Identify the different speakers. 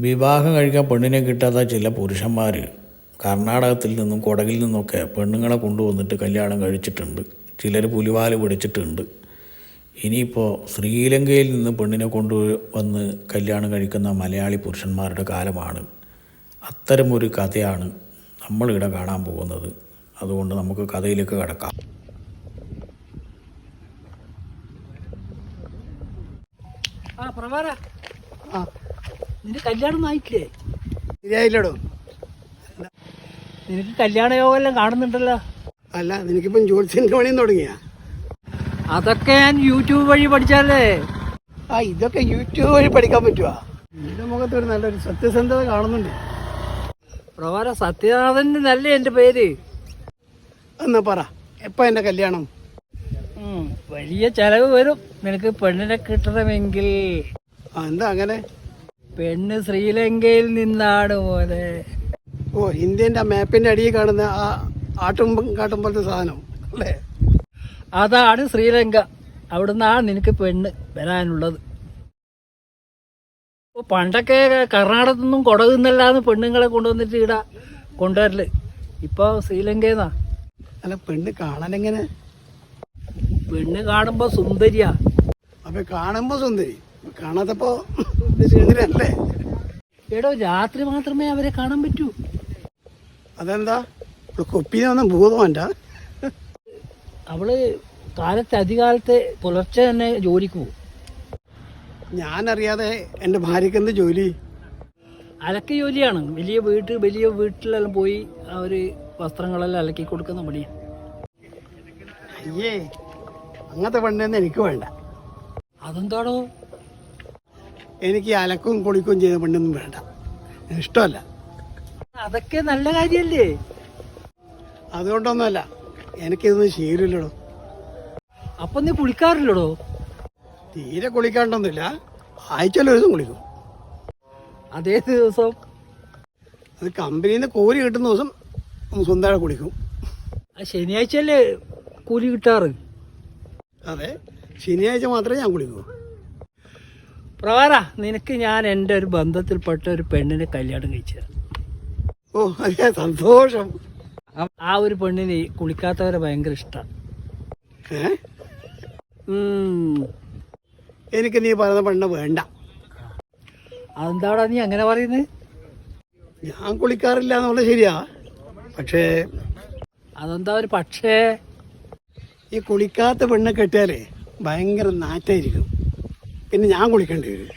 Speaker 1: വിവാഹം കഴിക്കാൻ പെണ്ണിനെ കിട്ടാത്ത ചില പുരുഷന്മാർ കർണാടകത്തിൽ നിന്നും കൊടകിൽ നിന്നൊക്കെ പെണ്ണുങ്ങളെ കൊണ്ടുവന്നിട്ട് കല്യാണം കഴിച്ചിട്ടുണ്ട്. ചിലർ പുലിവാല് പിടിച്ചിട്ടുണ്ട്. ഇനിയിപ്പോൾ ശ്രീലങ്കയിൽ നിന്ന് പെണ്ണിനെ കൊണ്ടുവന്ന് കല്യാണം കഴിക്കുന്ന മലയാളി പുരുഷന്മാരുടെ കാലമാണ്. അത്തരമൊരു കഥയാണ് നമ്മളിവിടെ കാണാൻ പോകുന്നത്. അതുകൊണ്ട് നമുക്ക് കഥയിലേക്ക് കടക്കാം.
Speaker 2: നിന്റെ കല്യാണം ആയിട്ടില്ലേ?
Speaker 3: ശരിയായില്ലടോ.
Speaker 2: നിനക്ക് കല്യാണ യോഗമെല്ലാം കാണുന്നുണ്ടല്ലോ.
Speaker 3: അല്ല, നിനക്കിപ്പം ജോത്സ്യൻ്റെ പണിയും തുടങ്ങിയ?
Speaker 2: അതൊക്കെ ഞാൻ യൂട്യൂബ് വഴി പഠിച്ചാലേ.
Speaker 3: ഇതൊക്കെ യൂട്യൂബ് വഴി പഠിക്കാൻ പറ്റുവാ? നിന്റെ മുഖത്ത് ഒരു നല്ലൊരു സത്യസന്ധത കാണുന്നുണ്ട്.
Speaker 2: പ്രഭാര സത്യനാഥൻ എന്നല്ലേ എൻ്റെ പേര്.
Speaker 3: എന്നാ പറ, എപ്പോൾ എൻ്റെ കല്യാണം?
Speaker 2: വലിയ ചെലവ് വരും നിനക്ക് പെണ്ണിനെ കിട്ടണമെങ്കിൽ.
Speaker 3: എന്താ അങ്ങനെ?
Speaker 2: പെണ്ണ് ശ്രീലങ്കയിൽ നിന്നാണ് പോലെ.
Speaker 3: ഇന്ത്യൻ്റെ മാപ്പിൻ്റെ അടിയിൽ കാണുന്ന ആ ആട്ടും കാട്ടും പോലത്തെ സാധനം അല്ലേ?
Speaker 2: അതാണ് ശ്രീലങ്ക. അവിടുന്നാണ് നിനക്ക് പെണ്ണ് വരാനുള്ളത്. പണ്ടൊക്കെ കർണാടകത്തിൽ നിന്നും കൊടകിൽ നിന്നല്ലാന്ന് പെണ്ണുങ്ങളെ കൊണ്ടുവന്നിട്ട് ഇവിടെ കൊണ്ടുവരല്. ഇപ്പോൾ ശ്രീലങ്കന്നാ.
Speaker 3: അല്ല, പെണ്ണ് കാണാനെങ്ങനെ?
Speaker 2: പെണ്ണ് കാണുമ്പോ സുന്ദരിയാ.
Speaker 3: അപ്പൊ കാണുമ്പോ സുന്ദരി, കാണാത്തപ്പോ സുന്ദരിയല്ലേ?
Speaker 2: എടോ, രാത്രി മാത്രമേ അവരെ കാണാൻ പറ്റൂ.
Speaker 3: അതെന്താ? കൊപ്പിനെ വന്ന ഭൂതമല്ല.
Speaker 2: അവള് അധികാലത്തെ പുലർച്ചെ തന്നെ ജോലിക്ക് പോകും.
Speaker 3: ഞാനറിയാതെ എൻ്റെ ഭാര്യക്ക് എന്ത് ജോലി?
Speaker 2: അലക്ക് ജോലിയാണ്. വലിയ വീട്ടിലെല്ലാം പോയി അവര് വസ്ത്രങ്ങളെല്ലാം അലക്കി കൊടുക്കുന്ന പണിയാണ്.
Speaker 3: അയ്യേ, അങ്ങനത്തെ പെണ്ണൊന്നും എനിക്ക് വേണ്ട.
Speaker 2: അതെന്താണോ?
Speaker 3: എനിക്ക് അലക്കും കുളിക്കും ചെയ്ത പെണ്ണൊന്നും വേണ്ട, ഇഷ്ടമല്ല.
Speaker 2: അതൊക്കെ നല്ല കാര്യല്ലേ?
Speaker 3: അതുകൊണ്ടൊന്നുമല്ല, എനിക്കിതൊന്നും ശീലമില്ലടോ.
Speaker 2: അപ്പൊ നീ കുളിക്കാറില്ലടോ?
Speaker 3: തീരെ കുളിക്കാണ്ടൊന്നുമില്ല, ആഴ്ചയിൽ ഒരു ദിവസം കുളിക്കും.
Speaker 2: അതേ ദിവസം?
Speaker 3: അത് കമ്പനിയിൽ നിന്ന് കോരി കിട്ടുന്ന ദിവസം സ്വന്തമായി കുളിക്കും.
Speaker 2: ശനിയാഴ്ചയല്ലേ കൂലി കിട്ടാറ്?
Speaker 3: അതെ, ശനിയാഴ്ച മാത്രമേ ഞാൻ കുളിക്കൂ.
Speaker 2: പ്രകാര നിനക്ക് ഞാൻ എൻ്റെ ഒരു ബന്ധത്തിൽപ്പെട്ട ഒരു പെണ്ണിനെ കല്യാണം കഴിച്ചു.
Speaker 3: അതെ, സന്തോഷം.
Speaker 2: ആ ഒരു പെണ്ണിന് കുളിക്കാത്തവരെ ഭയങ്കര ഇഷ്ടമാണ്.
Speaker 3: എനിക്ക് നീ പറയുന്ന പെണ്ണ് വേണ്ട.
Speaker 2: അതെന്താടാ നീ അങ്ങനെ പറയുന്നത്?
Speaker 3: ഞാൻ കുളിക്കാറില്ല എന്നുള്ളത് ശരിയാ, പക്ഷേ.
Speaker 2: അതെന്താ ഒരു പക്ഷേ?
Speaker 3: ഈ കുളിക്കാത്ത പെണ്ണ് കെട്ടിയാലേ ഭയങ്കര നാറ്റായിരിക്കും, പിന്നെ ഞാൻ കുളിക്കേണ്ടി വരും.